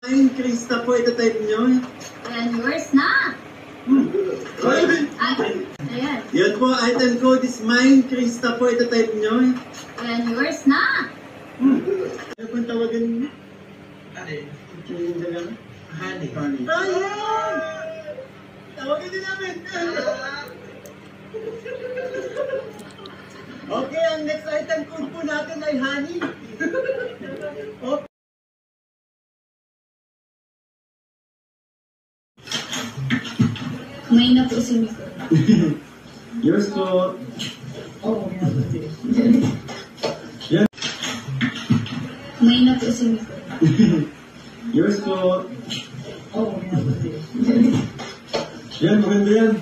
Ay, Krista po, ito type nyo. Ayan, yours na. Ayan. Yan po, item code is mine. Krista po, ito type nyo. Ayan, yours na. Ano pong tawagan niyo? Honey. Honey. Honey. Ayan! Tawagan din namin. Okay, ang next item code po natin ay honey. Okay. May na po si Miko. Yours po. Oh, Yan. may na po si Miko. Yours po. Oh, Yan, maganda yan.